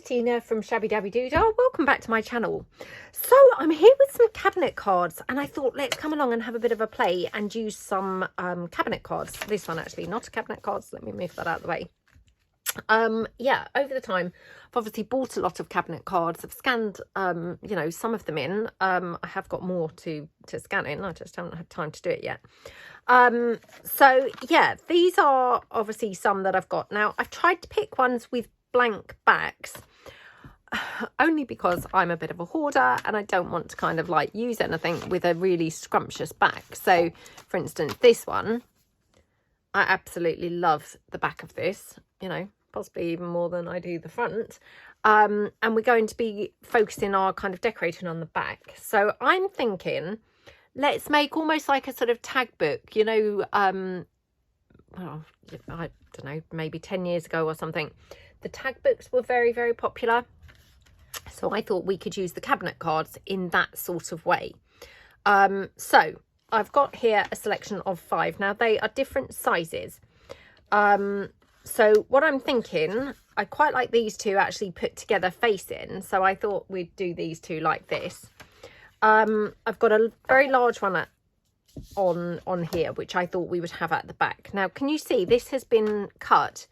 Tina from Shabbydabbydoodah. Welcome back to my channel. So I'm here with some cabinet cards and I thought let's come along and have a bit of a play and use some cabinet cards. This one actually, not a cabinet cards. Let me move that out of the way. Yeah, over the time I've obviously bought a lot of cabinet cards. I've scanned you know, some of them in. I have got more to scan in. I just haven't had time to do it yet. So yeah, these are obviously some that I've got. Now I've tried to pick ones with blank backs only because I'm a bit of a hoarder and I don't want to kind of like use anything with a really scrumptious back. So for instance, this one, I absolutely love the back of this, you know, possibly even more than I do the front. And we're going to be focusing our kind of decorating on the back. So I'm thinking, let's make almost like a sort of tag book, you know, well, I don't know, maybe 10 years ago or something. The tag books were very, very popular. So I thought we could use the cabinet cards in that sort of way. So I've got here a selection of 5. Now they are different sizes. So what I'm thinking, I quite like these two actually put together facing. So I thought we'd do these two like this. I've got a very large one on here, which I thought we would have at the back. Now, can you see this has been cut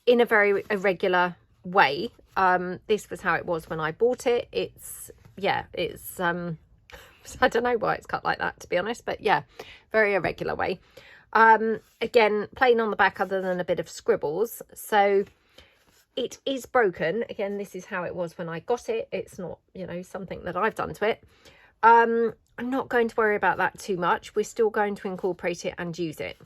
in a very irregular way? This was how it was when I bought it. It's, yeah, it's, I don't know why it's cut like that, to be honest, but yeah, very irregular way. Again, plain on the back other than a bit of scribbles. So it is broken. Again, this is how it was when I got it. It's not, you know, something that I've done to it. I'm not going to worry about that too much. We're still going to incorporate it and use it.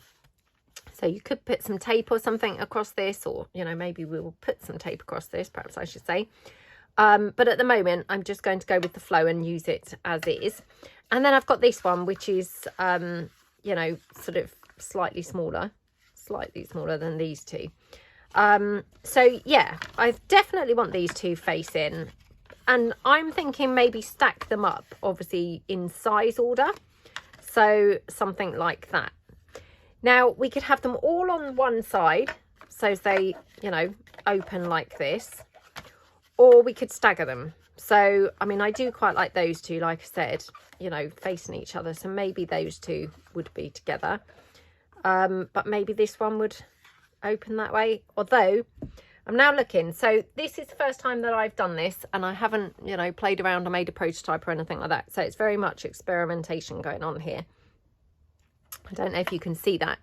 So you could put some tape or something across this, or, you know, maybe we'll put some tape across this, perhaps I should say. But at the moment, I'm just going to go with the flow and use it as is. And then I've got this one, which is, you know, sort of slightly smaller than these two. So yeah, I definitely want these two facing, and I'm thinking maybe stack them up, obviously in size order. So something like that. Now we could have them all on one side, so they, you know, open like this, or we could stagger them. So, I mean, I do quite like those two, like I said, you know, facing each other. So maybe those two would be together. But maybe this one would open that way. Although, I'm now looking. So this is the first time that I've done this, and I haven't, you know, played around or made a prototype or anything like that. So it's very much experimentation going on here. I don't know if you can see that.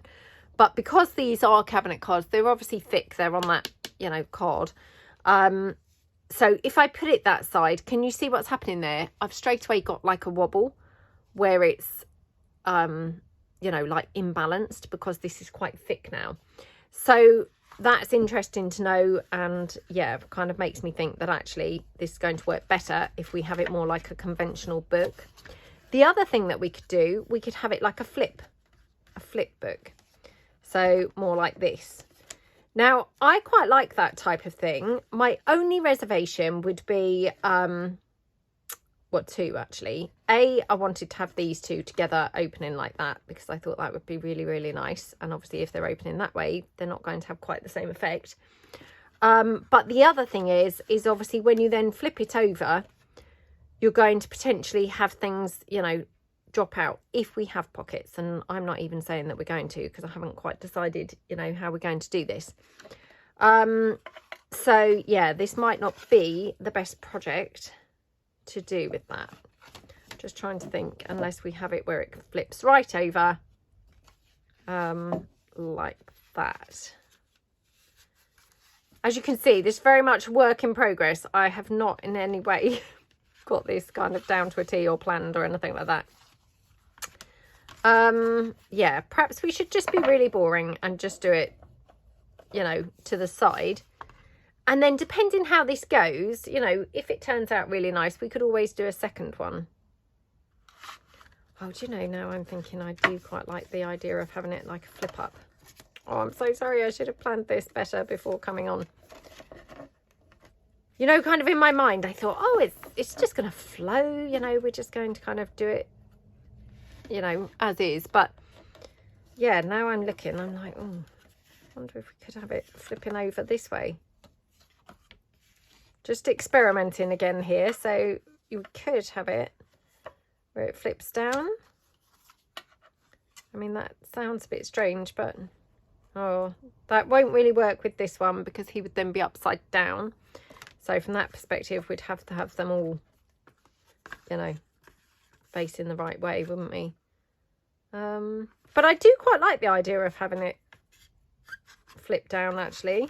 But because these are cabinet cards, they're obviously thick. They're on that, you know, card. So if I put it that side, can you see what's happening there? I've straight away got like a wobble where it's, you know, like imbalanced, because this is quite thick now. So that's interesting to know. And yeah, it kind of makes me think that actually this is going to work better if we have it more like a conventional book. The other thing that we could do, we could have it like a flip book. So more like this. Now, I quite like that type of thing. My only reservation would be, two actually. I wanted to have these two together opening like that, because I thought that would be really, really nice. And obviously if they're opening that way, they're not going to have quite the same effect. But the other thing is obviously when you then flip it over, you're going to potentially have things, you know, drop out if we have pockets. And I'm not even saying that we're going to, because I haven't quite decided, you know, how we're going to do this. So yeah, this might not be the best project to do with that. Just trying to think, unless we have it where it flips right over, like that. As you can see, this is very much work in progress. I have not in any way got this kind of down to a T or planned or anything like that. Yeah, perhaps we should just be really boring and just do it, you know, to the side. And then depending how this goes, you know, if it turns out really nice, we could always do a second one. Oh, do you know, now I'm thinking I do quite like the idea of having it like a flip up. Oh, I'm so sorry. I should have planned this better before coming on. You know, kind of in my mind, I thought, oh, it's just going to flow, you know, we're just going to kind of do it, you know, as is. But yeah, now I'm looking, I'm like, oh, I wonder if we could have it flipping over this way. just experimenting again here. So you could have it where it flips down. I mean, that sounds a bit strange, but oh, that won't really work with this one because he would then be upside down. So from that perspective, we'd have to have them all, you know, facing the right way, wouldn't we? But I do quite like the idea of having it flip down, actually.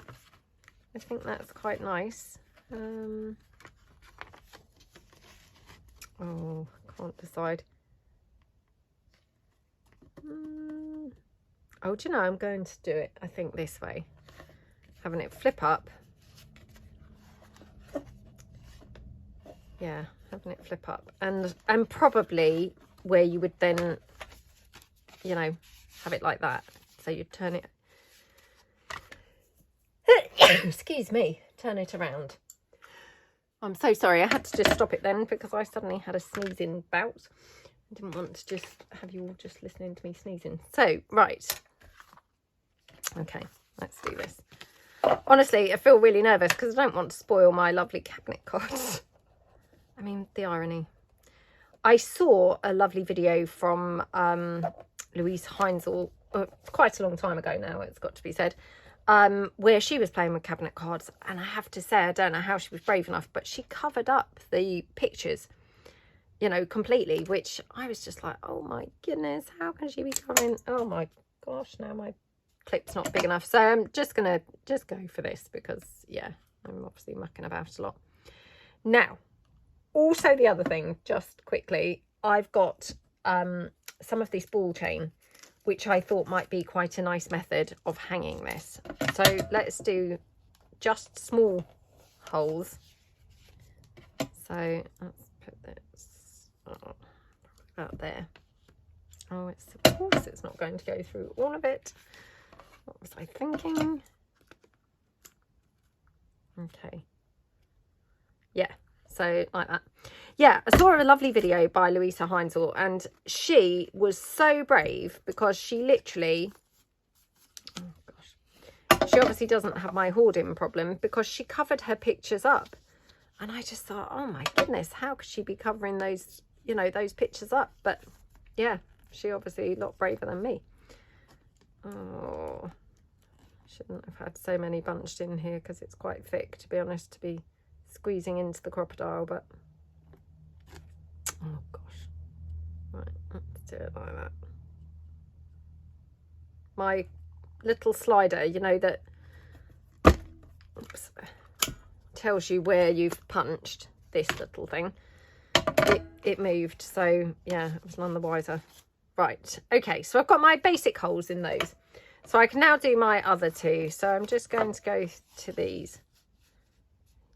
I think that's quite nice. Oh, I can't decide. Oh, do you know, I'm going to do it, I think, this way. Having it flip up. Yeah, having it flip up. And probably where you would then, you know, have it like that. So you'd turn it... Excuse me. Turn it around. I'm so sorry. I had to just stop it then because I suddenly had a sneezing bout. I didn't want to just have you all just listening to me sneezing. So, right. Okay, let's do this. Honestly, I feel really nervous because I don't want to spoil my lovely cabinet cards. I mean, the irony. I saw a lovely video from Louise Heinzel quite a long time ago now, it's got to be said, where she was playing with cabinet cards. And I have to say, I don't know how she was brave enough, but she covered up the pictures, you know, completely, which I was just like, oh my goodness, how can she be covering? Oh my gosh, now my clip's not big enough. So I'm just going to just go for this because, yeah, I'm obviously mucking about a lot. Now, also the other thing, just quickly, I've got some of this ball chain, which I thought might be quite a nice method of hanging this. So let's do just small holes. So let's put this about there. Oh, it's, of course it's not going to go through all of it. What was I thinking? Okay. Yeah, so like that. Yeah, I saw a lovely video by Louisa Heinzel, and she was so brave because she literally, oh gosh, she obviously doesn't have my hoarding problem because she covered her pictures up. And I just thought, oh my goodness, how could she be covering those, you know, those pictures up? But yeah, she obviously a lot braver than me. Oh, shouldn't have had so many bunched in here because it's quite thick, to be honest, to be squeezing into the crocodile. But oh gosh, right, let's do it like that. My little slider, you know, that oops, tells you where you've punched, this little thing, it moved, so yeah, it was none the wiser. Right, okay, so I've got my basic holes in those, so I can now do my other two. So I'm just going to go to these.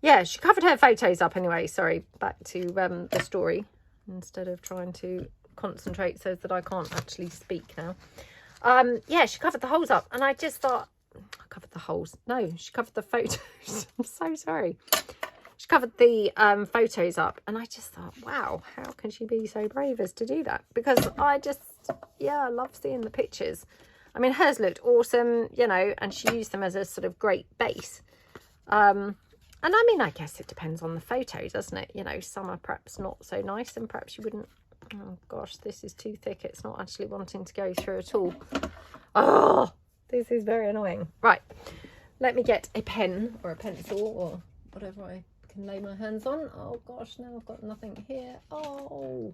Yeah, she covered her photos up anyway. Sorry, back to the story instead of trying to concentrate so that I can't actually speak now. Yeah, she covered the holes up, and I just thought, I covered the holes. No, she covered the photos. I'm so sorry. She covered the photos up, and I just thought, wow, how can she be so brave as to do that? Because I just, yeah, I love seeing the pictures. I mean, hers looked awesome, you know, and she used them as a sort of great base. And I mean, I guess it depends on the photo, doesn't it? You know, some are perhaps not so nice, and perhaps you wouldn't. Oh gosh, this is too thick. It's not actually wanting to go through at all. Oh, this is very annoying. Right, let me get a pen or a pencil or whatever I can lay my hands on. Oh gosh, now I've got nothing here. Oh,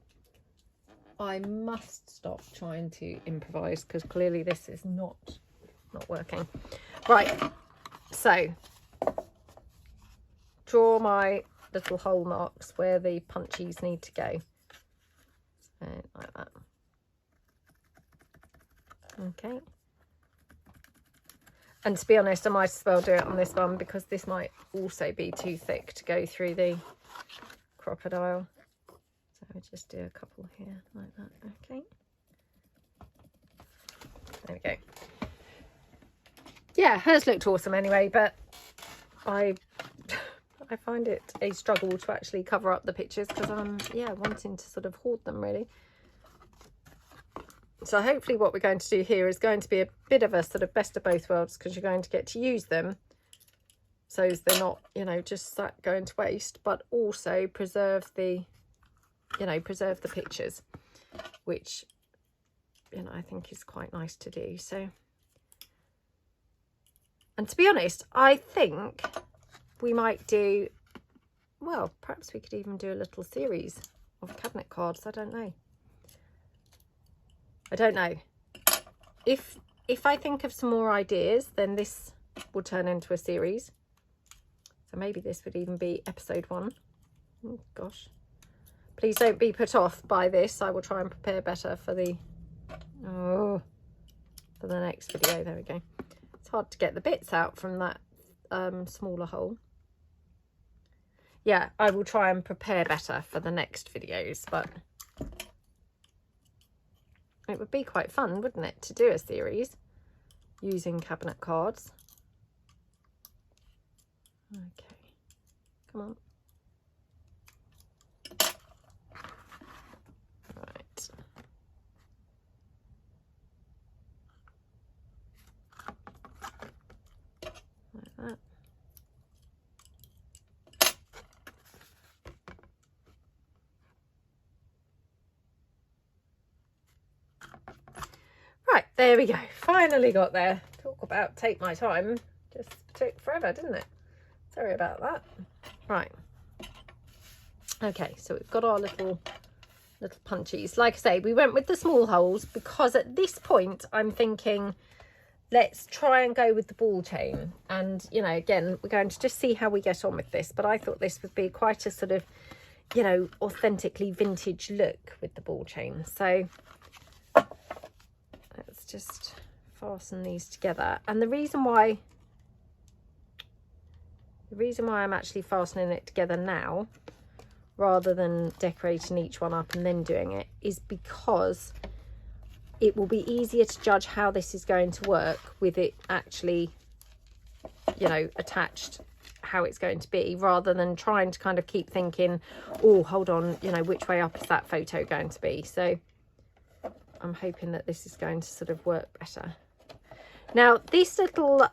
I must stop trying to improvise because clearly this is not working. Right, so draw my little hole marks where the punchies need to go. So, like that. Okay. And to be honest, I might as well do it on this one because this might also be too thick to go through the crocodile. So I'll just do a couple here like that. Okay. There we go. Yeah, hers looked awesome anyway, but I find it a struggle to actually cover up the pictures because I'm, yeah, wanting to sort of hoard them really. So hopefully what we're going to do here is going to be a bit of a sort of best of both worlds because you're going to get to use them so they're not, you know, just going to waste, but also preserve the, you know, preserve the pictures, which, you know, I think is quite nice to do. So, and to be honest, I think we might do, well, perhaps we could even do a little series of cabinet cards. I don't know. I don't know. If I think of some more ideas, then this will turn into a series. So maybe this would even be episode 1. Oh, gosh. Please don't be put off by this. I will try and prepare better for the, for the next video. There we go. It's hard to get the bits out from that smaller hole. Yeah, I will try and prepare better for the next videos, but it would be quite fun, wouldn't it, to do a series using cabinet cards. Okay, come on. Right. Like that. Right, there we go. Finally got there. Talk about take my time. Just took forever, didn't it? Sorry about that. Right. Okay, so we've got our little punchies. Like I say, we went with the small holes because at this point I'm thinking, let's try and go with the ball chain. And, you know, again, we're going to just see how we get on with this. But I thought this would be quite a sort of, you know, authentically vintage look with the ball chain. So let's just fasten these together. And the reason why I'm actually fastening it together now rather than decorating each one up and then doing it is because it will be easier to judge how this is going to work with it actually, you know, attached, how it's going to be, rather than trying to kind of keep thinking, oh, hold on, you know, which way up is that photo going to be? So I'm hoping that this is going to sort of work better. Now, this little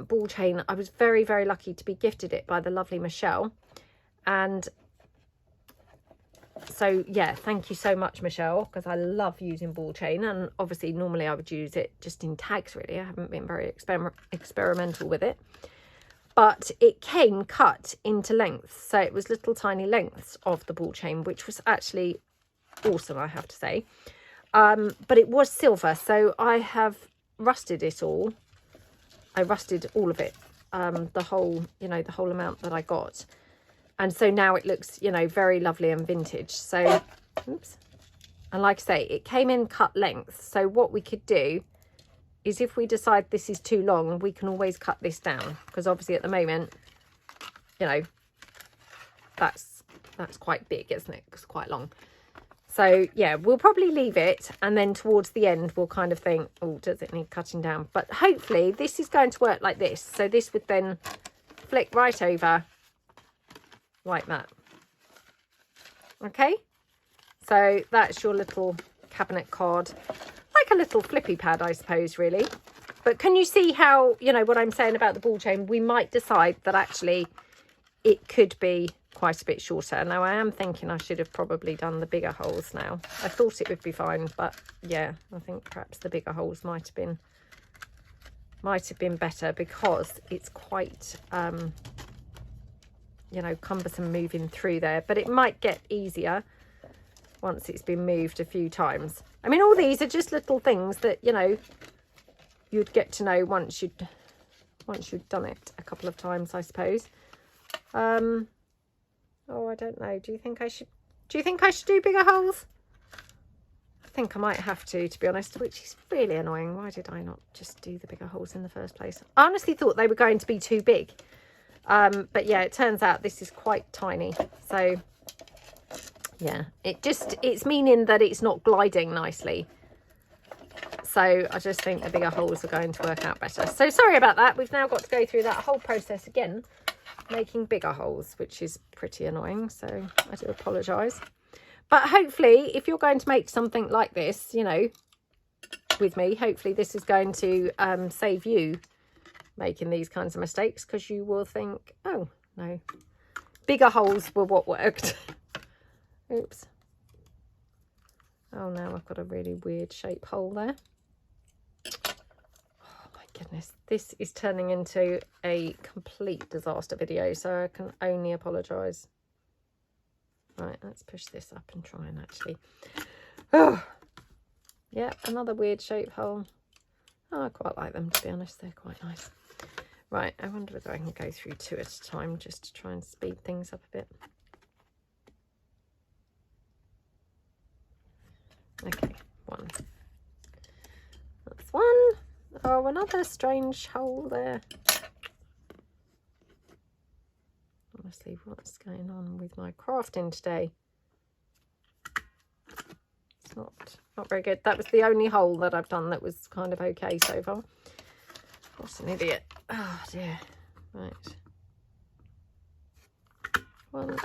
ball chain, I was very, very lucky to be gifted it by the lovely Michelle. And so, yeah, thank you so much, Michelle, because I love using ball chain. And obviously, normally I would use it just in tags, really. I haven't been very experimental with it. But it came cut into lengths. So it was little tiny lengths of the ball chain, which was actually awesome, I have to say. But it was silver, so I have rusted it all. I rusted all of it, the whole, you know, the whole amount that I got. And so now it looks, you know, very lovely and vintage. So, oops. And like I say, it came in cut lengths. So what we could do is if we decide this is too long, we can always cut this down. Because obviously at the moment, you know, that's quite big, isn't it? It's quite long. So, yeah, we'll probably leave it. And then towards the end, we'll kind of think, oh, does it need cutting down? But hopefully this is going to work like this. So this would then flick right over like that. Okay. So that's your little cabinet card. Like a little flippy pad, I suppose, really. But can you see how, you know, what I'm saying about the ball chain? We might decide that actually it could be quite a bit shorter. Now I am thinking I should have probably done the bigger holes now. I thought it would be fine, but yeah, I think perhaps the bigger holes might have been better because it's quite you know, cumbersome moving through there, but it might get easier once it's been moved a few times. I mean, all these are just little things that, you know, you'd get to know once you'd done it a couple of times, I suppose. Oh, I don't know. Do you think I should do bigger holes? I think I might have to be honest, which is really annoying. Why did I not just do the bigger holes in the first place? I honestly thought they were going to be too big. But yeah, it turns out this is quite tiny. So yeah, it's meaning that it's not gliding nicely. So I just think the bigger holes are going to work out better. So sorry about that. We've now got to go through that whole process again, making bigger holes, which is pretty annoying. So I do apologise. But hopefully, if you're going to make something like this, you know, with me, hopefully this is going to save you making these kinds of mistakes, because you will think, oh no, bigger holes were what worked. Oops. Oh, now I've got a really weird shape hole there. Oh my goodness, this is turning into a complete disaster video, so I can only apologise. Right, let's push this up and try and actually... Oh, yeah, another weird shape hole. Oh, I quite like them, to be honest. They're quite nice. Right, I wonder whether I can go through 2 at a time just to try and speed things up a bit. Okay, 1. That's 1. Oh, another strange hole there. Honestly, what's going on with my crafting today? It's not very good. That was the only hole that I've done that was kind of okay so far. What an idiot. Oh dear. Right. 1.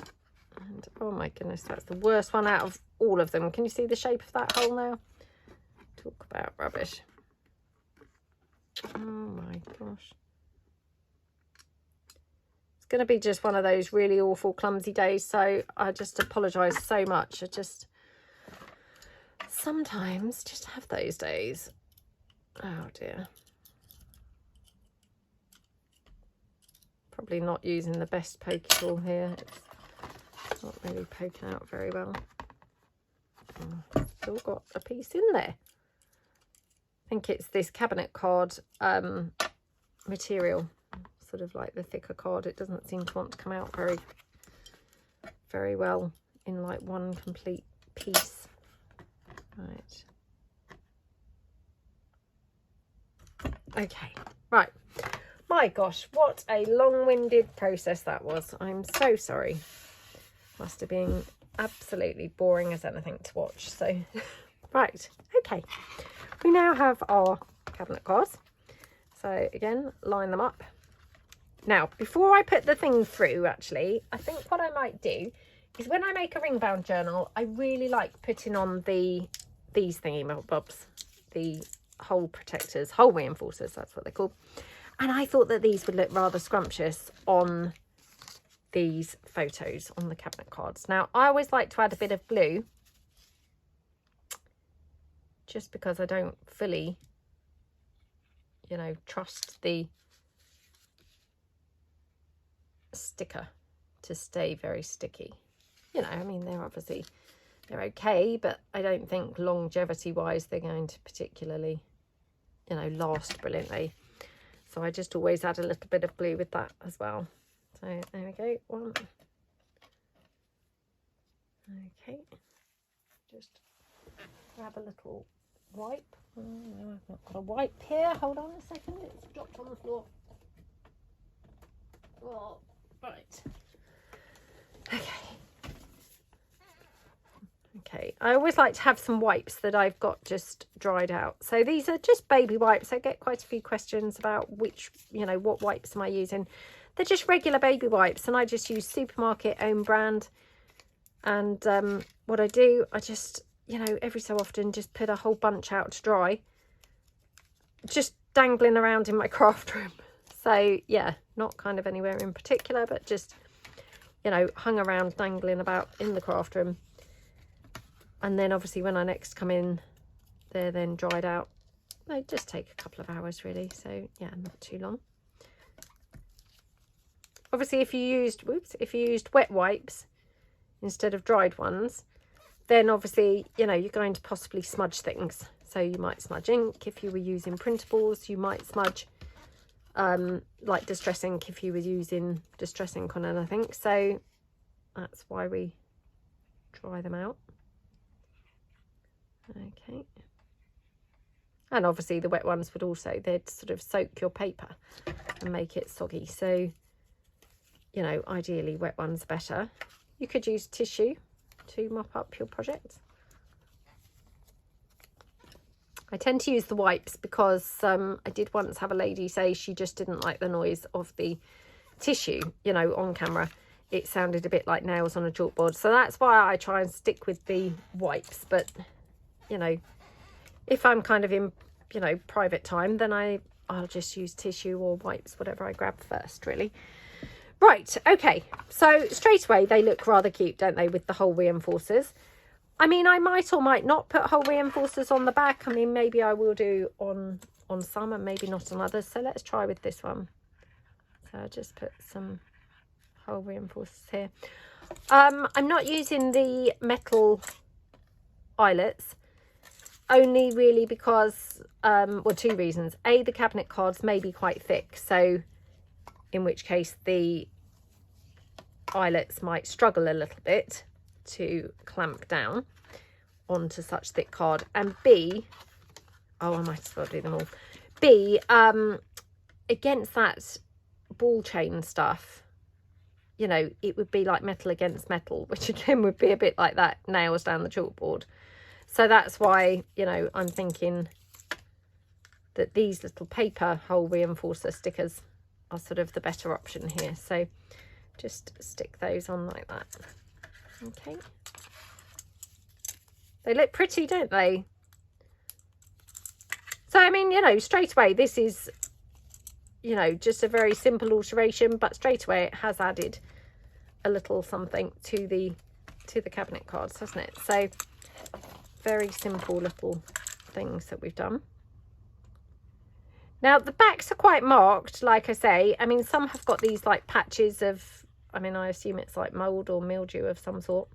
And oh my goodness, that's the worst one out of all of them. Can you see the shape of that hole now? Talk about rubbish. Oh my gosh. It's going to be just one of those really awful clumsy days, so I just apologise so much. I just sometimes just have those days. Oh dear. Probably not using the best pokey tool here. It's not really poking out very well. Oh, still got a piece in there. I think it's this cabinet card material, sort of like the thicker card. It doesn't seem to want to come out very well in like one complete piece. Right. Okay, right. My gosh, what a long-winded process that was. I'm so sorry. Must have been absolutely boring as anything to watch. So, right, okay. We now have our cabinet cards. So, again, line them up. Now, before I put the thing through, actually, I think what I might do is when I make a ring-bound journal, I really like putting on these thingy-bobs, the hole protectors, hole reinforcers, that's what they're called. And I thought that these would look rather scrumptious on these photos on the cabinet cards. Now, I always like to add a bit of glue, just because I don't fully, you know, trust the sticker to stay very sticky. You know, I mean, they're okay, but I don't think longevity-wise they're going to particularly, you know, last brilliantly. So I just always add a little bit of glue with that as well. So there we go, 1. Okay, just grab a little wipe. Oh no, I've not got a wipe here. Hold on a second, it's dropped on the floor. Oh, right. Okay, I always like to have some wipes that I've got just dried out. So these are just baby wipes. I get quite a few questions about which, you know, what wipes am I using. They're just regular baby wipes, and I just use supermarket own brand. And what I do, I just, you know, every so often just put a whole bunch out to dry, just dangling around in my craft room. So yeah, not kind of anywhere in particular, but just, you know, hung around dangling about in the craft room. And then obviously when I next come in, they're then dried out. They just take a couple of hours really, so yeah, not too long. Obviously if you used wet wipes instead of dried ones, then obviously, you know, you're going to possibly smudge things. So you might smudge ink if you were using printables. You might smudge like distress ink if you were using distress ink on anything. So that's why we dry them out. Okay, and obviously the wet ones would also, they'd sort of soak your paper and make it soggy. So, you know, ideally wet ones are better. You could use tissue to mop up your project. I tend to use the wipes because I did once have a lady say she just didn't like the noise of the tissue, you know, on camera. It sounded a bit like nails on a chalkboard. So that's why I try and stick with the wipes. But you know, if I'm kind of in, you know, private time, then I I'll just use tissue or wipes, whatever I grab first, really. Right, okay, so straight away they look rather cute, don't they, with the hole reinforcers. I mean, I might or might not put hole reinforcers on the back. I mean, maybe I will do on some and maybe not on others. So let's try with this one. So I'll just put some hole reinforcers here. I'm not using the metal eyelets, only really because, well, two reasons. A, the cabinet cards may be quite thick, so in which case the eyelets might struggle a little bit to clamp down onto such thick card. And B, oh, I might as well do them all. B, against that ball chain stuff, you know, it would be like metal against metal, which again would be a bit like that nails down the chalkboard. So that's why, you know, I'm thinking that these little paper hole reinforcer stickers are sort of the better option here. So just stick those on like that. Okay. They look pretty, don't they? So, I mean, you know, straight away, this is, you know, just a very simple alteration, but straight away it has added a little something to the cabinet cards, hasn't it? So, very simple little things that we've done. Now, the backs are quite marked, like I say. I mean, some have got these like patches of, I mean, I assume it's like mold or mildew of some sort.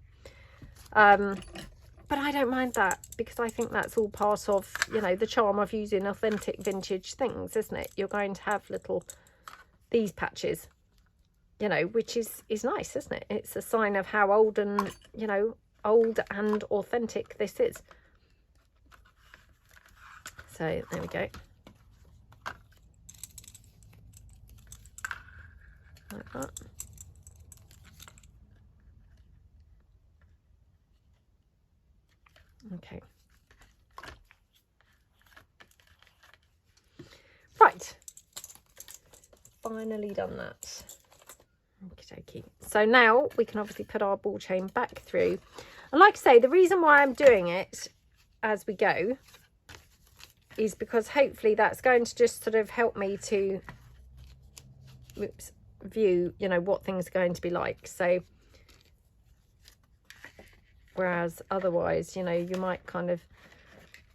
But I don't mind that, because I think that's all part of, you know, the charm of using authentic vintage things, isn't it? You're going to have little, these patches, you know, which is nice, isn't it? It's a sign of how old and, you know, old and authentic this is. So there we go. Like that. Okay. Right. Finally done that. Okey-dokey. So now we can obviously put our ball chain back through. And like I say, the reason why I'm doing it as we go is because hopefully that's going to just sort of help me to view, you know, what things are going to be like. So whereas otherwise, you know, you might kind of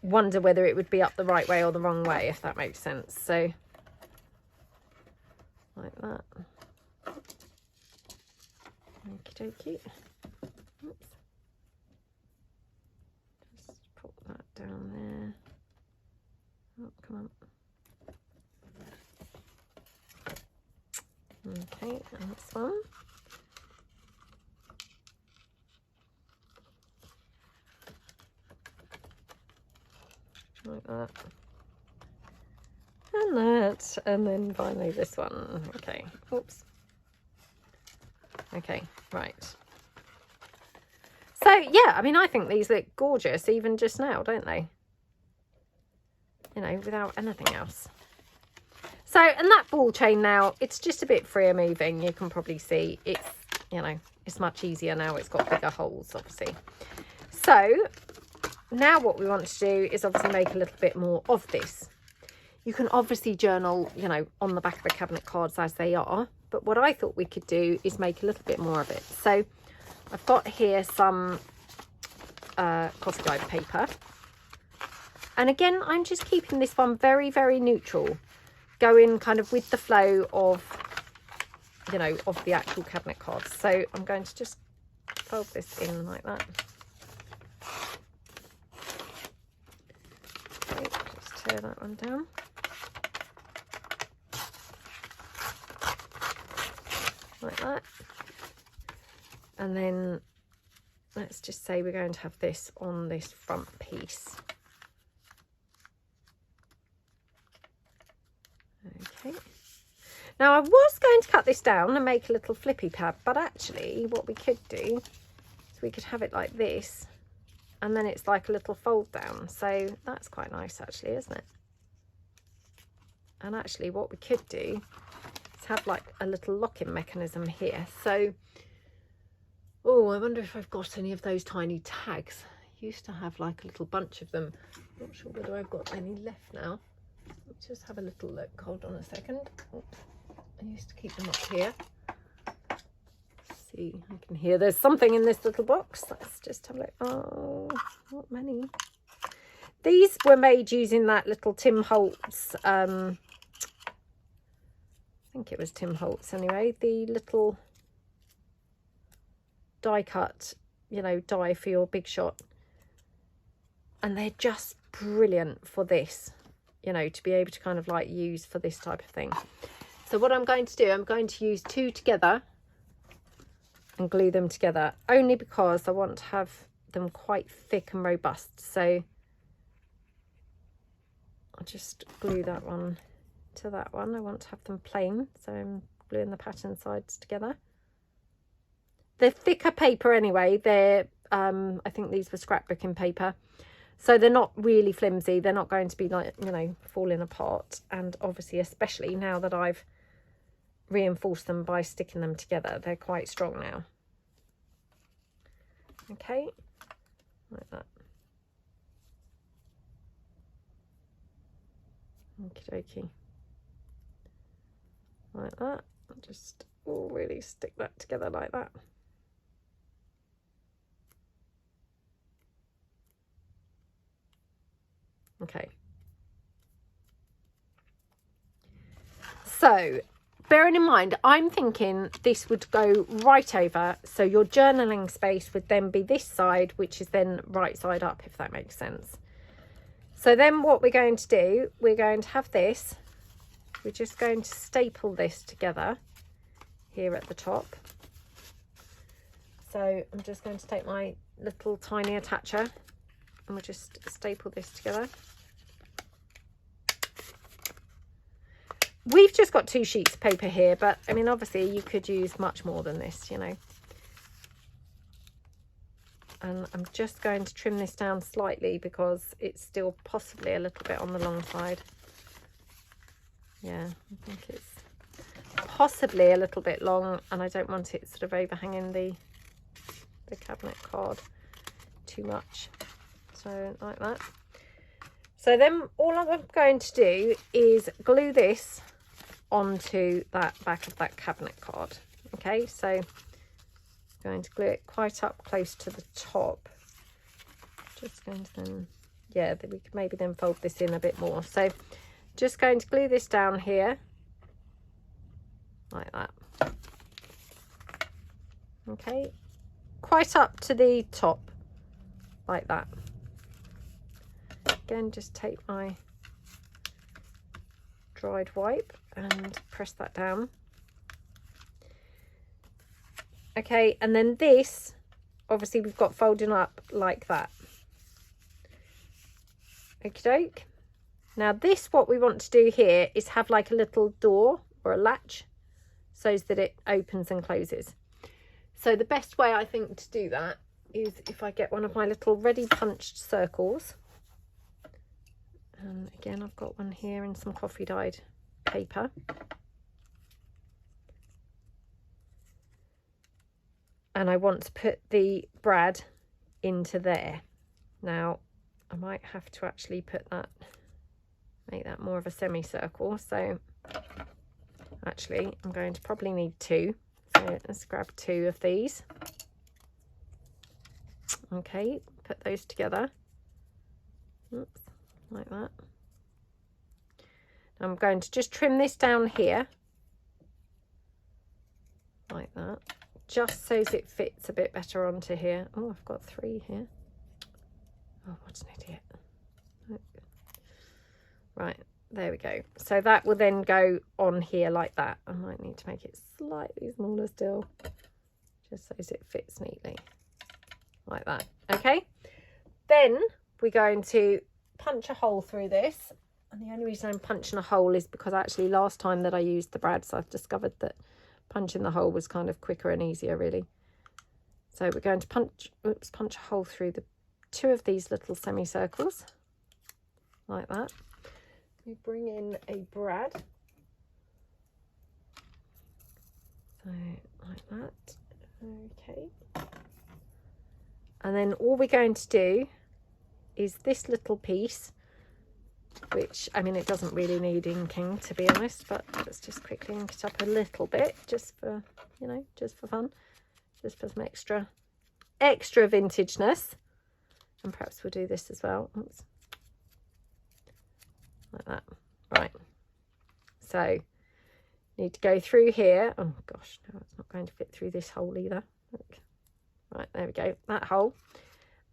wonder whether it would be up the right way or the wrong way, if that makes sense. So like that. Okie dokie. Oops. Just put that down there. Oh, come on. Okay, and this one. Like that. And that. And then finally this one. Okay. Oops. Okay, right. So, yeah, I mean, I think these look gorgeous even just now, don't they? You know, without anything else. So, and that ball chain now, it's just a bit freer moving. You can probably see it's, you know, it's much easier now. It's got bigger holes, obviously. So, now what we want to do is obviously make a little bit more of this. You can obviously journal, you know, on the back of the cabinet cards as they are. But what I thought we could do is make a little bit more of it. So I've got here some coffee dyed paper. And again, I'm just keeping this one very, very neutral. Going kind of with the flow of, you know, of the actual cabinet cards. So I'm going to just fold this in like that. Okay, just tear that one down. Like that. And then let's just say we're going to have this on this front piece. Okay. Now I was going to cut this down and make a little flippy pad, but actually what we could do is we could have it like this, and then it's like a little fold down. So that's quite nice actually, isn't it? And actually what we could do is have like a little locking mechanism here. So, oh, I wonder if I've got any of those tiny tags. I used to have like a little bunch of them. Not sure whether I've got any left now. Let's just have a little look. Hold on a second. Oops. I used to keep them up here. See, I can hear there's something in this little box. Let's just have a look. Oh, not many. These were made using that little Tim Holtz, I think it was Tim Holtz anyway, the little die cut, you know, die for your big shot. And they're just brilliant for this, you know, to be able to kind of like use for this type of thing. So what I'm going to do, I'm going to use two together and glue them together, only because I want to have them quite thick and robust. So I'll just glue that one to that one. I want to have them plain, so I'm gluing the pattern sides together. They're thicker paper anyway. They're I think these were scrapbooking paper, so they're not really flimsy. They're not going to be like, you know, falling apart. And obviously, especially now that I've reinforced them by sticking them together, they're quite strong now. Okay, like that. Okie dokie. Like that. Just really stick that together like that. Okay. So, bearing in mind, I'm thinking this would go right over. So your journaling space would then be this side, which is then right side up, if that makes sense. So then what we're going to do, we're going to have this. We're just going to staple this together here at the top. So I'm just going to take my little tiny attacher and we'll just staple this together. We've just got 2 sheets of paper here, but I mean, obviously you could use much more than this, you know. And I'm just going to trim this down slightly because it's still possibly a little bit on the long side. Yeah, I think it's possibly a little bit long, and I don't want it sort of overhanging the cabinet card too much. So like that. So then all I'm going to do is glue this onto that back of that cabinet card. Okay, so I'm going to glue it quite up close to the top. Just going to then, yeah, we could maybe then fold this in a bit more. So just going to glue this down here like that. Okay, quite up to the top like that. Again, just take my dried wipe and press that down. Okay, and then this, obviously we've got folding up like that. Okie doke. Now this, what we want to do here is have like a little door or a latch so that it opens and closes. So the best way I think to do that is if I get one of my little ready punched circles. And again, I've got one here in some coffee dyed paper. And I want to put the brad into there. Now, I might have to actually put that, make that more of a semicircle. So actually, I'm going to probably need 2. So let's grab 2 of these. Okay, put those together. Oops, like that. Now I'm going to just trim this down here. Like that. Just so it fits a bit better onto here. Oh, I've got 3 here. Oh, what an idiot. Right, there we go. So that will then go on here like that. I might need to make it slightly smaller still, just so it fits neatly. Like that. Okay. Then we're going to punch a hole through this. And the only reason I'm punching a hole is because actually last time that I used the brads, I've discovered that punching the hole was kind of quicker and easier, really. So we're going to punch a hole through the 2 of these little semicircles like that. We bring in a brad, so like that. Okay, and then all we're going to do is this little piece which, I mean, it doesn't really need inking, to be honest, but let's just quickly ink it up a little bit, just for, you know, just for fun, just for some extra vintageness. And perhaps we'll do this as well. Oops. Like that. Right. So, need to go through here. Oh gosh, no, it's not going to fit through this hole either. Look. Right, there we go, that hole.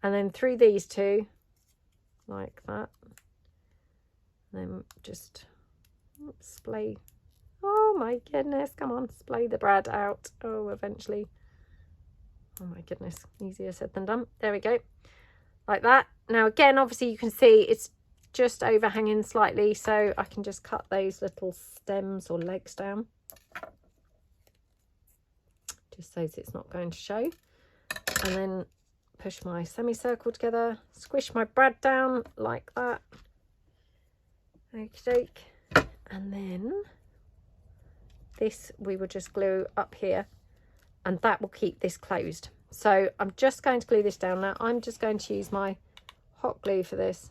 And then through these two, like that. And then just splay. Oh my goodness, come on, splay the brad out. Oh, eventually. Oh my goodness, easier said than done. There we go, like that. Now again, obviously you can see it's just overhanging slightly, so I can just cut those little stems or legs down, just so it's not going to show. And then push my semicircle together, squish my brad down like that. Okie doke. And then this we will just glue up here, and that will keep this closed. So I'm just going to glue this down now. I'm just going to use my hot glue for this,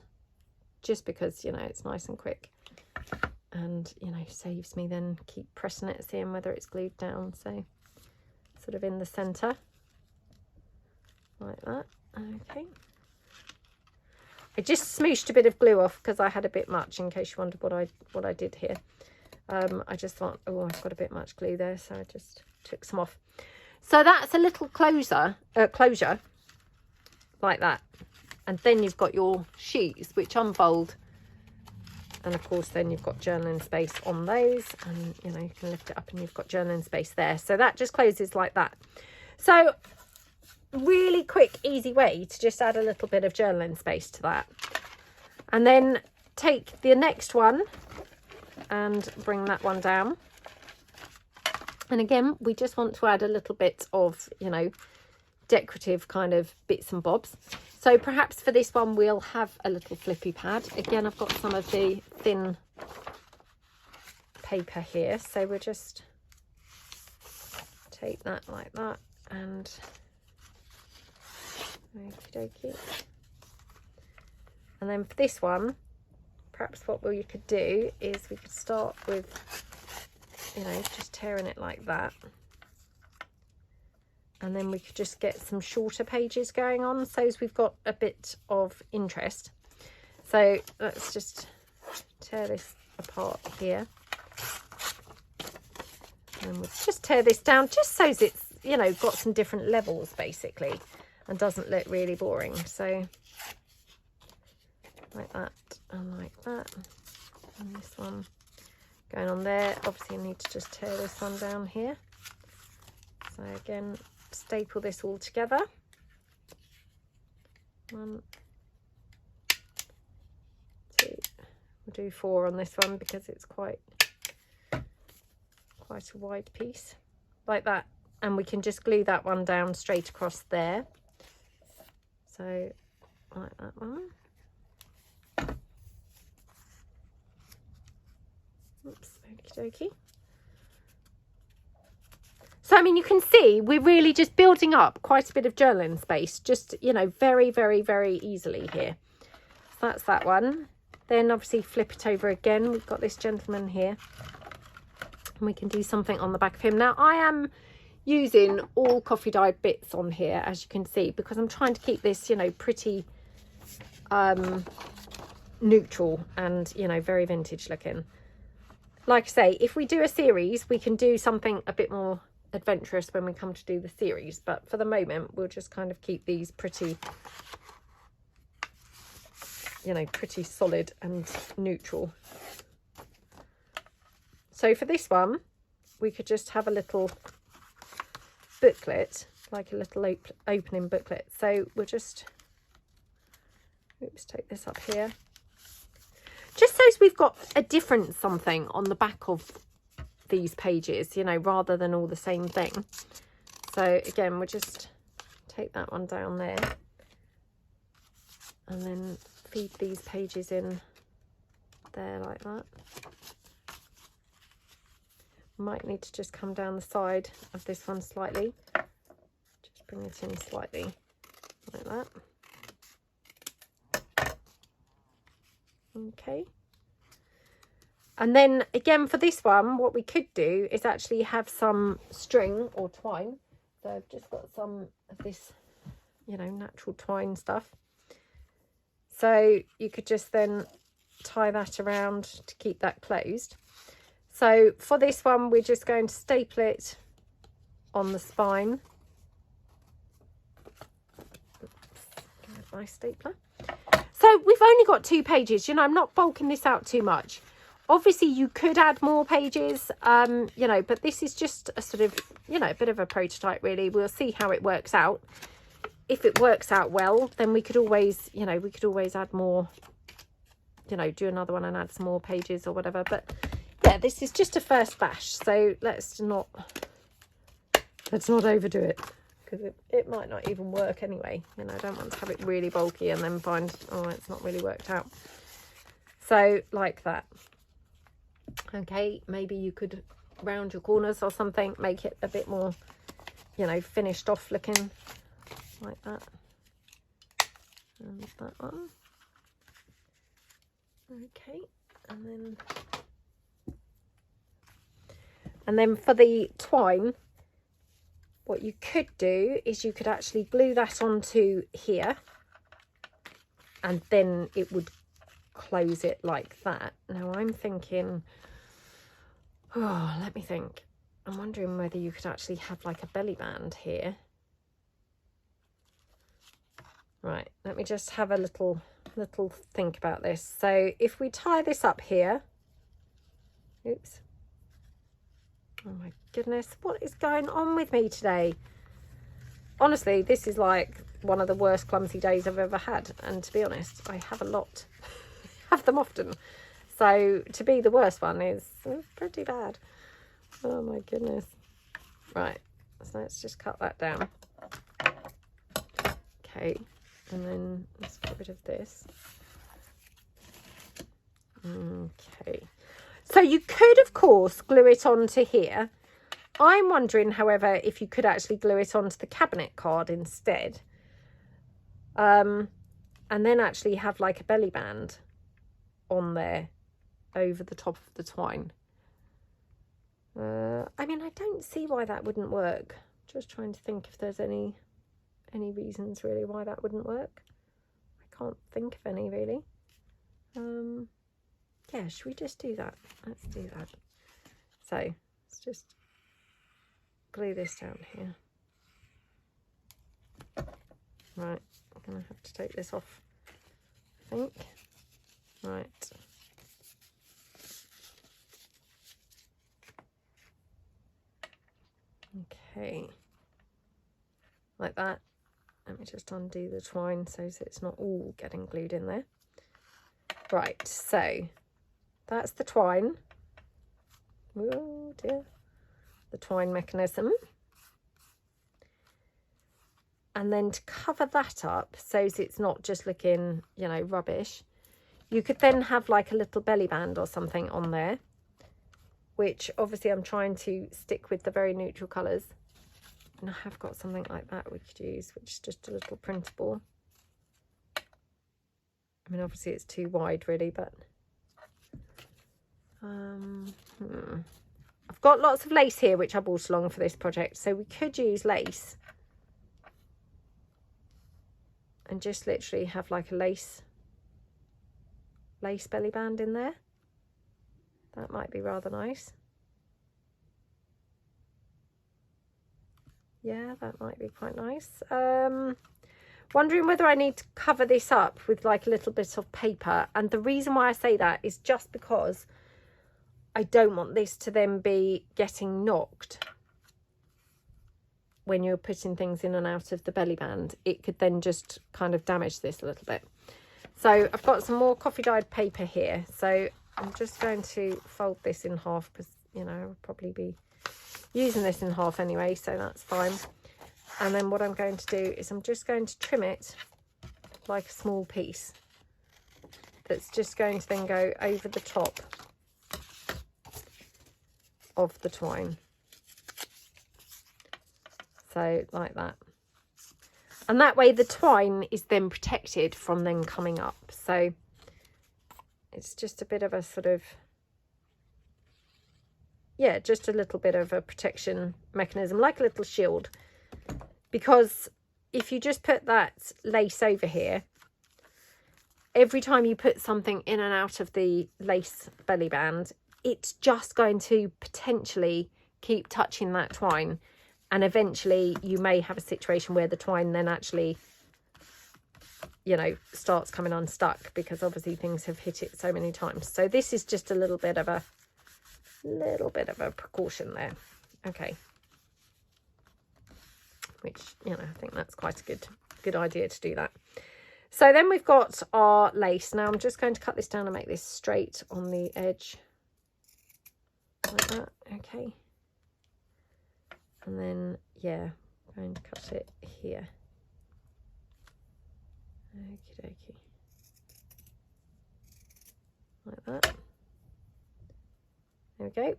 just because, you know, it's nice and quick, and, you know, saves me then keep pressing it, seeing whether it's glued down. So sort of in the center like that. Okay, I just smooshed a bit of glue off because I had a bit much, in case you wondered what I did here. I just thought, oh, I've got a bit much glue there, so I just took some off. So that's a little closure like that. And then you've got your sheets, which unfold, and of course then you've got journaling space on those, and, you know, you can lift it up and you've got journaling space there. So that just closes like that. So really quick, easy way to just add a little bit of journaling space to that. And then take the next one and bring that one down. And again, we just want to add a little bit of, you know, decorative kind of bits and bobs. So perhaps for this one we'll have a little flippy pad. Again, I've got some of the thin paper here, so we'll just take that like that, and okie dokie. And then for this one, perhaps what we could do is we could start with, you know, just tearing it like that. And then we could just get some shorter pages going on, so as we've got a bit of interest. So let's just tear this apart here. And we'll just tear this down, just so it's, you know, got some different levels basically, and doesn't look really boring. So like that and like that. And this one going on there. Obviously you need to just tear this one down here. So again, staple this all together. 1, 2, we'll do 4 on this one because it's quite a wide piece, like that. And we can just glue that one down straight across there. So like that one. Oops, okie dokie. So, I mean, you can see we're really just building up quite a bit of journaling space, just, you know, very, very, very easily here. So that's that one. Then obviously flip it over again. We've got this gentleman here, and we can do something on the back of him. Now, I am using all coffee dyed bits on here, as you can see, because I'm trying to keep this, you know, pretty neutral and, you know, very vintage looking. Like I say, if we do a series, we can do something a bit more adventurous when we come to do the series, but for the moment we'll just kind of keep these pretty, you know, pretty solid and neutral. So for this one we could just have a little booklet, like a little opening booklet. So we'll just, oops, take this up here, just so we've got a different something on the back of these pages, you know, rather than all the same thing. So again, we'll just take that one down there and then feed these pages in there like that. Might need to just come down the side of this one slightly, just bring it in slightly like that. Okay, And then again for this one, what we could do is actually have some string or twine. So I've just got some of this, you know, natural twine stuff. So you could just then tie that around to keep that closed. So for this one, we're just going to staple it on the spine. Oops, my stapler. So we've only got 2 pages. You know, I'm not bulking this out too much. Obviously, you could add more pages, you know, but this is just a sort of, you know, a bit of a prototype, really. We'll see how it works out. If it works out well, then we could always, you know, we could always add more, you know, do another one and add some more pages or whatever. But yeah, this is just a first bash. So let's not overdo it, because it might not even work anyway. You know, I don't want to have it really bulky and then find, oh, it's not really worked out. So like that. Okay, maybe you could round your corners or something, make it a bit more, you know, finished off looking, like that. And that one. Okay, and then for the twine, what you could do is you could actually glue that onto here, and then it would close it like that. Now I'm thinking, oh, let me think. I'm wondering whether you could actually have like a belly band here. Right, let me just have a little think about this. So if we tie this up here, oops, oh my goodness, what is going on with me today? Honestly, this is like one of the worst clumsy days I've ever had, and to be honest, I have a lot. Have them often, so to be the worst one is pretty bad. Oh my goodness. Right, so let's just cut that down. Okay, and then let's get rid of this. Okay, so you could of course glue it onto here. I'm wondering, however, if you could actually glue it onto the cabinet card instead, and then actually have like a belly band on there over the top of the twine. I mean, I don't see why that wouldn't work. Just trying to think if there's any reasons really why that wouldn't work. I can't think of any really. Yeah, should we just do that? Let's do that. So let's just glue this down here. Right, I'm gonna have to take this off, I think. Right. Okay. Like that. Let me just undo the twine so it's not all getting glued in there. Right, so that's the twine. Oh dear. The twine mechanism. And then to cover that up so it's not just looking, you know, rubbish, you could then have like a little belly band or something on there, which obviously I'm trying to stick with the very neutral colours. And I have got something like that we could use, which is just a little printable. I mean, obviously it's too wide really, but I've got lots of lace here which I brought along for this project, so we could use lace and just literally have like a lace belly band in there. That might be rather nice. Yeah, that might be quite nice. Wondering whether I need to cover this up with like a little bit of paper, and the reason why I say that is just because I don't want this to then be getting knocked when you're putting things in and out of the belly band. It could then just kind of damage this a little bit. So I've got some more coffee dyed paper here, so I'm just going to fold this in half because, you know, I'll probably be using this in half anyway, so that's fine. And then what I'm going to do is I'm just going to trim it like a small piece that's just going to then go over the top of the twine. So like that. And that way the twine is then protected from then coming up. So it's just a bit of a sort of yeah, just a little bit of a protection mechanism, like a little shield. Because if you just put that lace over here, every time you put something in and out of the lace belly band, it's just going to potentially keep touching that twine. And eventually you may have a situation where the twine then actually, you know, starts coming unstuck, because obviously things have hit it so many times. So this is just a little bit of a precaution there. Okay. Which, you know, I think that's quite a good idea to do that. So then we've got our lace. Now I'm just going to cut this down and make this straight on the edge. Like that. Okay. And then, yeah, I'm going to cut it here. Okie dokie. Like that. There we go.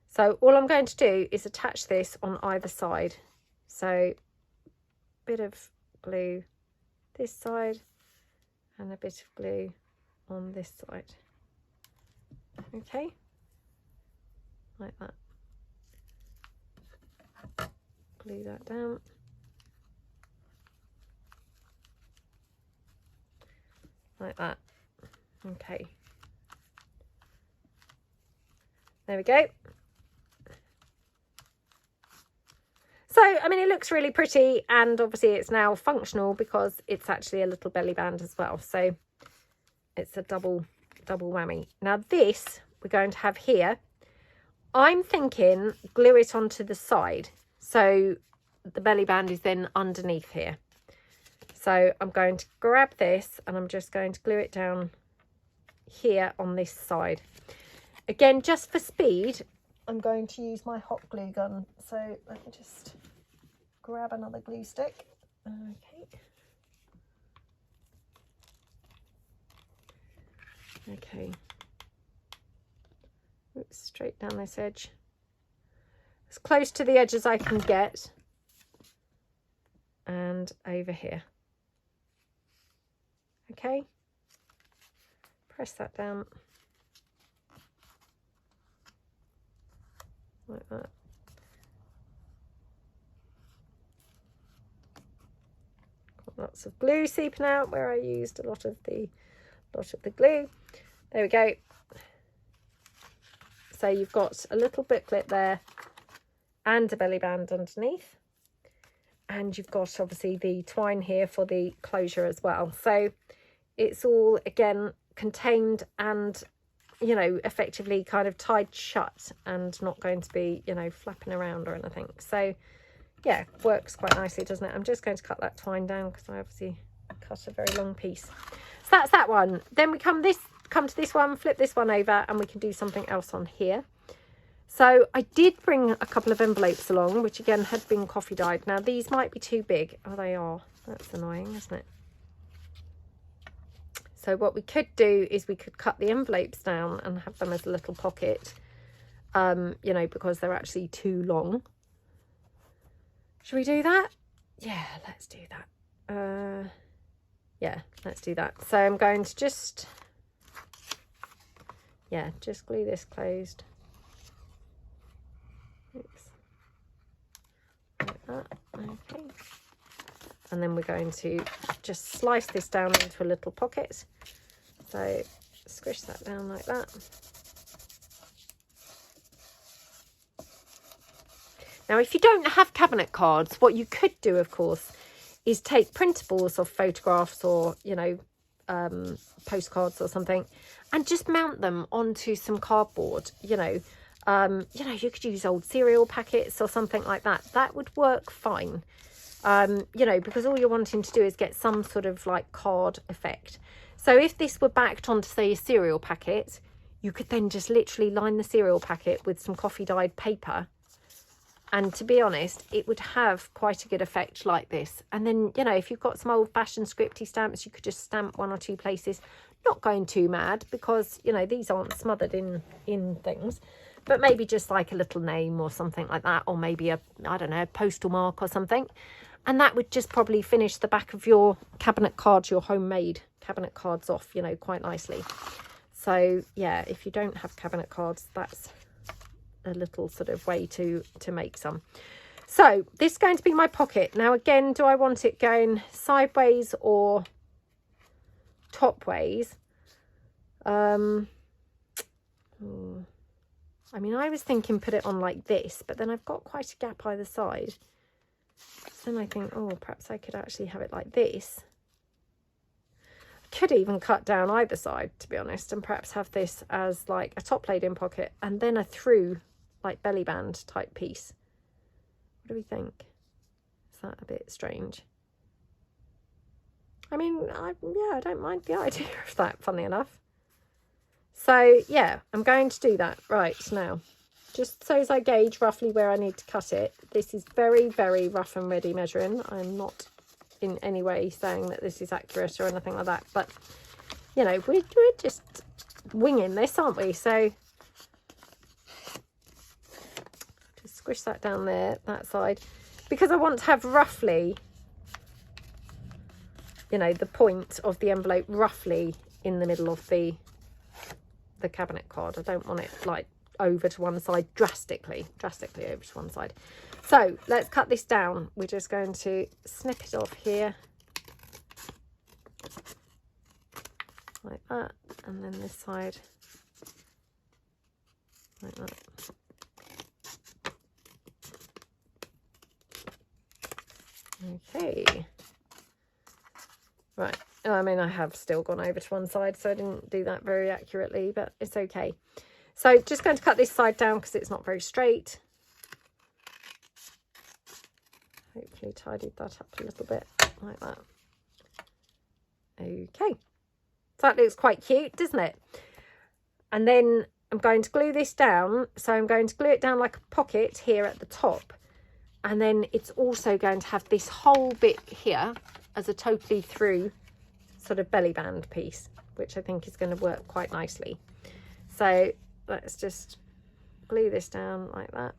So all I'm going to do is attach this on either side. So bit of glue this side and a bit of glue on this side. Okay. Like that. Glue that down. Like that. Okay. There we go. So, I mean, it looks really pretty, and obviously it's now functional because it's actually a little belly band as well. So it's a double whammy. Now this we're going to have here. I'm thinking glue it onto the side. So the belly band is then underneath here. So I'm going to grab this and I'm just going to glue it down here on this side. Again, just for speed, I'm going to use my hot glue gun. So let me just grab another glue stick. Okay. Okay. Oops, straight down this edge. As close to the edge as I can get. And over here. Okay. Press that down. Like that. Got lots of glue seeping out where I used a lot of the glue. There we go. So you've got a little booklet there and a belly band underneath. And you've got obviously the twine here for the closure as well. So it's all, again, contained and, you know, effectively kind of tied shut and not going to be, you know, flapping around or anything. So yeah, works quite nicely, doesn't it? I'm just going to cut that twine down because I obviously cut a very long piece. So that's that one. Then we come to this one, flip this one over, and we can do something else on here. So I did bring a couple of envelopes along, which again had been coffee dyed. Now these might be too big. Oh, they are. That's annoying, isn't it? So what we could do is we could cut the envelopes down and have them as a little pocket, you know, because they're actually too long. Should we do that? Yeah, let's do that. Yeah, let's do that. So I'm going to just glue this closed. Oops. Like that. Okay. And then we're going to just slice this down into a little pocket. So squish that down like that. Now, if you don't have cabinet cards, what you could do, of course, is take printables of photographs or, you know, postcards or something, and just mount them onto some cardboard. You know, you could use old cereal packets or something like that. That would work fine. You know, because all you're wanting to do is get some sort of like card effect. So if this were backed onto, say, a cereal packet, you could then just literally line the cereal packet with some coffee dyed paper. And to be honest, it would have quite a good effect like this. And then, you know, if you've got some old fashioned scripty stamps, you could just stamp one or two places. Not going too mad because, you know, these aren't smothered in things. But maybe just like a little name or something like that. Or maybe a, I don't know, a postal mark or something. And that would just probably finish the back of your cabinet cards, your homemade cabinet cards off, you know, quite nicely. So, yeah, if you don't have cabinet cards, that's a little sort of way to make some. So this is going to be my pocket. Now again, do I want it going sideways or top ways? I mean, I was thinking put it on like this, but then I've got quite a gap either side. So then I think, oh, perhaps I could actually have it like this. I could even cut down either side, to be honest, and perhaps have this as like a top laid in pocket and then a through like belly band type piece. What do we think? Is that a bit strange? I mean, yeah, I don't mind the idea of that, funny enough. So yeah, I'm going to do that right now. Just so as I gauge roughly where I need to cut it. This is very, very rough and ready measuring. I'm not in any way saying that this is accurate or anything like that. But, you know, we're just winging this, aren't we? So just squish that down there, that side. Because I want to have roughly, you know, the point of the envelope roughly in the middle of the cabinet card. I don't want it like over to one side, drastically over to one side. So let's cut this down. We're just going to snip it off here like that, and then this side like that. Okay, right. I mean, I have still gone over to one side, so I didn't do that very accurately, but it's okay. So just going to cut this side down because it's not very straight. Hopefully tidied that up a little bit like that. Okay, so that looks quite cute, doesn't it? And then I'm going to glue this down. So I'm going to glue it down like a pocket here at the top. And then it's also going to have this whole bit here as a totally through sort of belly band piece, which I think is going to work quite nicely. So let's just glue this down like that.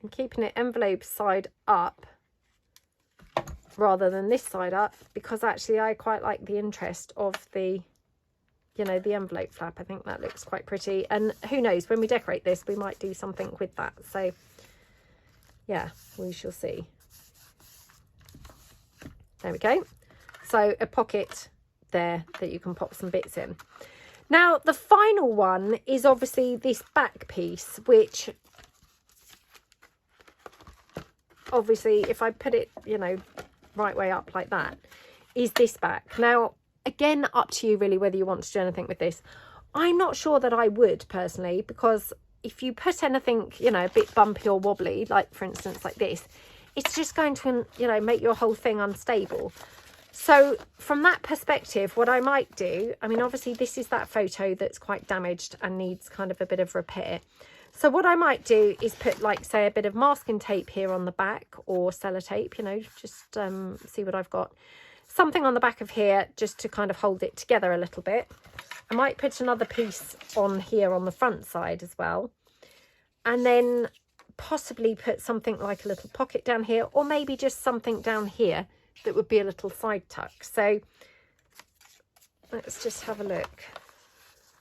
And keeping it envelope side up rather than this side up, because actually I quite like the interest of the, you know, the envelope flap. I think that looks quite pretty. And who knows, when we decorate this, we might do something with that. So yeah, we shall see. There we go. So a pocket there that you can pop some bits in. Now the final one is obviously this back piece, which obviously if I put it, you know, right way up like that, is this back. Now again, up to you really whether you want to do anything with this. I'm not sure that I would personally, because if you put anything, you know, a bit bumpy or wobbly, like for instance like this, it's just going to, you know, make your whole thing unstable. So from that perspective, what I might do, I mean, obviously this is that photo that's quite damaged and needs kind of a bit of repair. So what I might do is put, like, say, a bit of masking tape here on the back, or sellotape, you know, just see what I've got. Something on the back of here just to kind of hold it together a little bit. I might put another piece on here on the front side as well. And then possibly put something like a little pocket down here, or maybe just something down here that would be a little side tuck. So let's just have a look.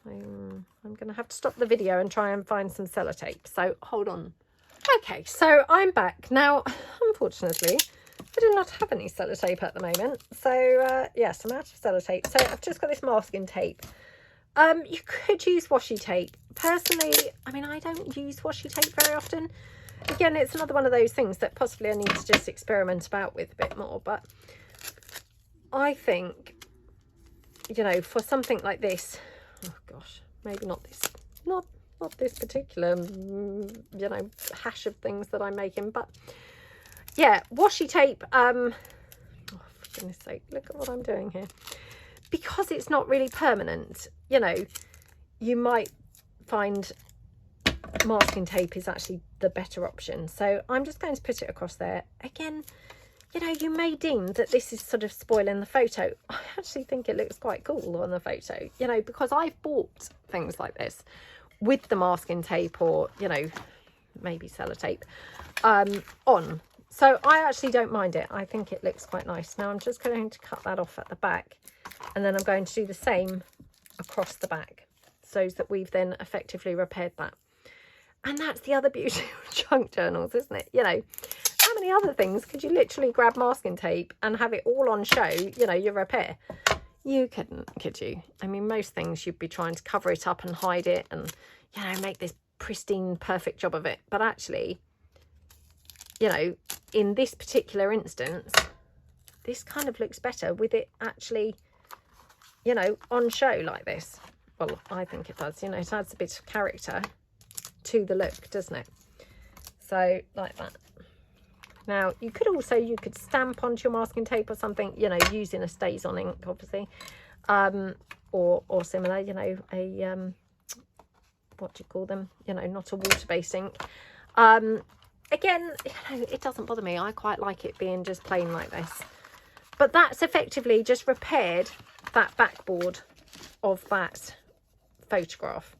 I'm going to have to stop the video and try and find some sellotape. So hold on. Okay, so I'm back. Now, unfortunately, I do not have any sellotape at the moment. So yes, I'm out of sellotape. So I've just got this masking tape. You could use washi tape. Personally, I mean, I don't use washi tape very often. Again, it's another one of those things that possibly I need to just experiment about with a bit more. But I think, you know, for something like this, oh gosh, maybe not this, not this particular, you know, hash of things that I'm making. But yeah, washi tape, oh, for goodness sake, look at what I'm doing here. Because it's not really permanent, you know, you might find masking tape is actually the better option. So I'm just going to put it across there. Again, you know, you may deem that this is sort of spoiling the photo. I actually think it looks quite cool on the photo, you know, because I've bought things like this with the masking tape, or, you know, maybe sellotape on. So I actually don't mind it. I think it looks quite nice. Now I'm just going to cut that off at the back, and then I'm going to do the same across the back. shows that we've then effectively repaired that. And that's the other beauty of junk journals, isn't it? You know, how many other things could you literally grab masking tape and have it all on show, you know, your repair? You couldn't, could you? I mean, most things you'd be trying to cover it up and hide it and, you know, make this pristine, perfect job of it. But actually, you know, in this particular instance, this kind of looks better with it actually, you know, on show like this. Well, I think it does. You know, it adds a bit of character to the look, doesn't it? So like that. Now you could also, you could stamp onto your masking tape or something, you know, using a stays on ink, obviously, or similar, you know, a what do you call them, you know, not a water-based ink. Again, you know, it doesn't bother me. I quite like it being just plain like this. But that's effectively just repaired that backboard of that photograph.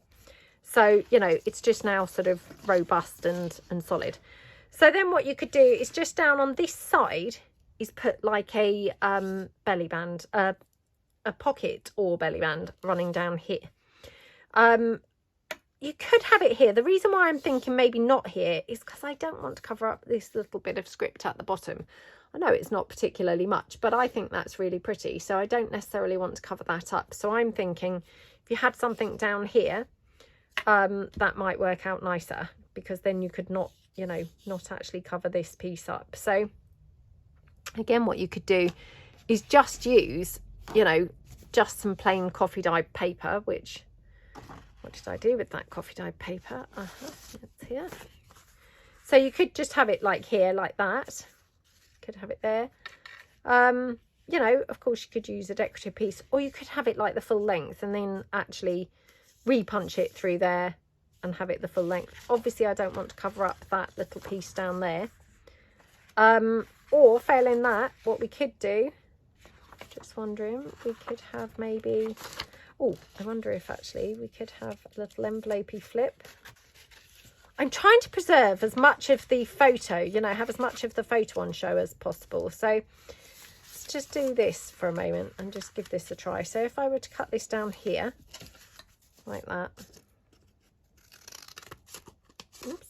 So, you know, it's just now sort of robust and solid. So then what you could do is just down on this side is put like a belly band, a pocket or belly band running down here. You could have it here. The reason why I'm thinking maybe not here is because I don't want to cover up this little bit of script at the bottom. I know it's not particularly much, but I think that's really pretty. So I don't necessarily want to cover that up. So I'm thinking if you had something down here, that might work out nicer, because then you could not, you know, not actually cover this piece up. So again, what you could do is just use, you know, just some plain coffee dyed paper, which, what did I do with that coffee dyed paper? It's here. So you could just have it like here, like that. Could have it there. You know, of course you could use a decorative piece, or you could have it like the full length and then actually repunch it through there and have it the full length. Obviously I don't want to cover up that little piece down there. Or failing that, what we could do, just wondering, we could have maybe, oh, I wonder if actually we could have a little envelopey flip. I'm trying to preserve as much of the photo, you know, have as much of the photo on show as possible. So let's just do this for a moment and just give this a try. So if I were to cut this down here, like that. Oops.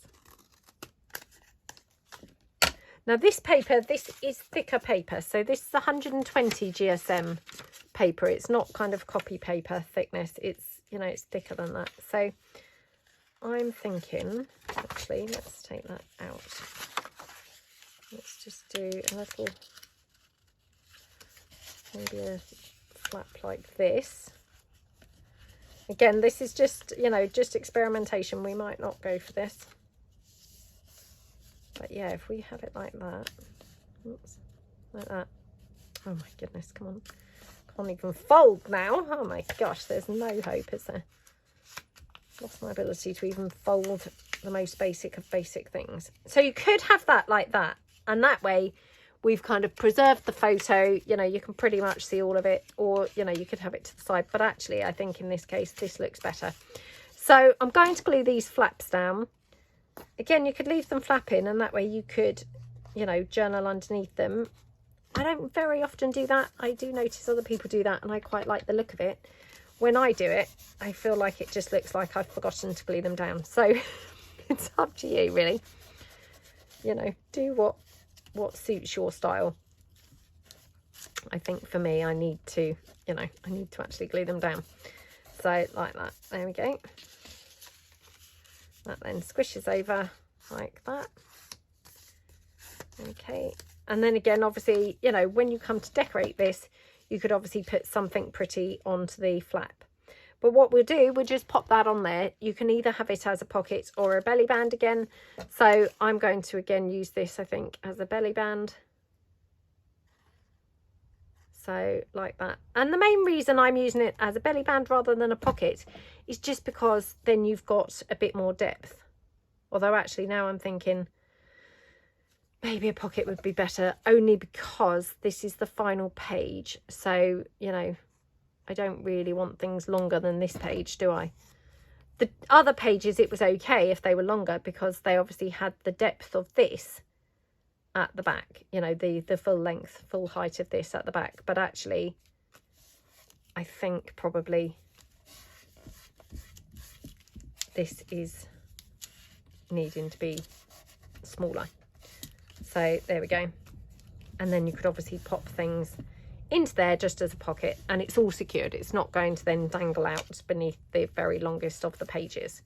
Now this paper, this is thicker paper. So this is 120 GSM paper. It's not kind of copy paper thickness. It's, you know, it's thicker than that. So I'm thinking, actually, let's take that out. Let's just do a little, maybe a flap like this. Again, this is just, you know, just experimentation. We might not go for this. But yeah, if we have it like that, oops, like that. Oh my goodness, come on. Can't even fold now. Oh my gosh, there's no hope, is there? Lost my ability to even fold the most basic of basic things. So you could have that like that, and that way we've kind of preserved the photo. You know, you can pretty much see all of it, or, you know, you could have it to the side, but actually I think in this case this looks better. So I'm going to glue these flaps down. Again, you could leave them flapping, and that way you could, you know, journal underneath them. I don't very often do that. I do notice other people do that, and I quite like the look of it. When I do it, I feel like it just looks like I've forgotten to glue them down. So it's up to you, really. You know, do what suits your style. I think for me, I need to, you know, I need to actually glue them down. So like that. There we go. That then squishes over like that. Okay. And then again, obviously, you know, when you come to decorate this, you could obviously put something pretty onto the flap. But what we'll do, we'll just pop that on there. You can either have it as a pocket or a belly band again. So I'm going to again use this, I think, as a belly band. So like that. And the main reason I'm using it as a belly band rather than a pocket is just because then you've got a bit more depth. Although actually now I'm thinking maybe a pocket would be better, only because this is the final page. So, you know, I don't really want things longer than this page, do I? The other pages, it was okay if they were longer, because they obviously had the depth of this at the back, you know, the full length, full height of this at the back. But actually, I think probably this is needing to be smaller. So there we go. And then you could obviously pop things into there just as a pocket, and it's all secured. It's not going to then dangle out beneath the very longest of the pages.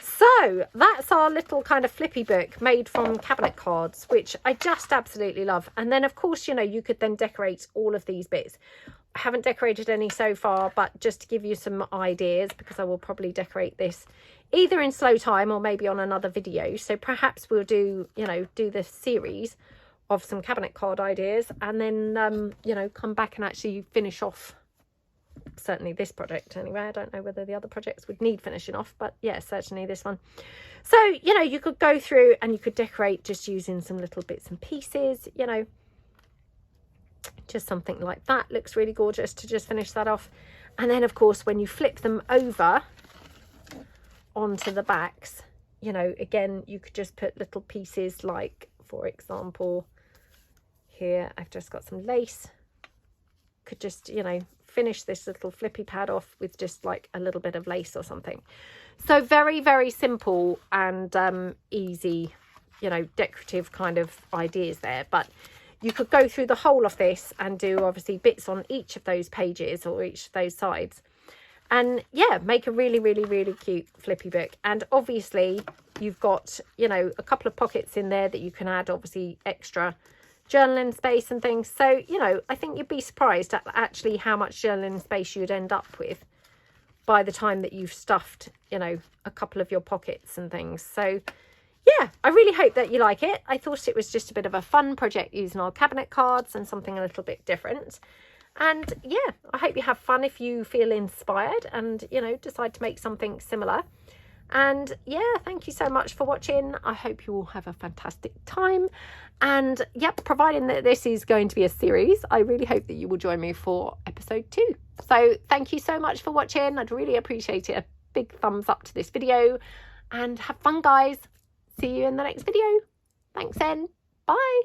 So that's our little kind of flippy book made from cabinet cards, which I just absolutely love. And then of course, you know, you could then decorate all of these bits. I haven't decorated any so far, but just to give you some ideas, because I will probably decorate this either in slow time or maybe on another video. So perhaps we'll do, you know, do this series of some cabinet card ideas, and then you know, come back and actually finish off certainly this project anyway. I don't know whether the other projects would need finishing off, but yeah, certainly this one. So, you know, you could go through and you could decorate just using some little bits and pieces, you know, just something like that. Looks really gorgeous to just finish that off. And then of course, when you flip them over onto the backs, you know, again, you could just put little pieces, like for example here I've just got some lace. Could just, you know, finish this little flippy pad off with just like a little bit of lace or something. So very, very simple and easy, you know, decorative kind of ideas there. But you could go through the whole of this and do obviously bits on each of those pages or each of those sides, and yeah, make a really, really, really cute flippy book. And obviously you've got, you know, a couple of pockets in there that you can add obviously extra journaling space and things. So, you know, I think you'd be surprised at actually how much journaling space you'd end up with by the time that you've stuffed, you know, a couple of your pockets and things. So yeah, I really hope that you like it. I thought it was just a bit of a fun project using our cabinet cards and something a little bit different. And yeah, I hope you have fun if you feel inspired and, you know, decide to make something similar. And yeah, thank you so much for watching. I hope you all have a fantastic time. And yep, providing that this is going to be a series, I really hope that you will join me for episode 2. So thank you so much for watching. I'd really appreciate it. A big thumbs up to this video, and have fun, guys. See you in the next video. Thanks then. Bye.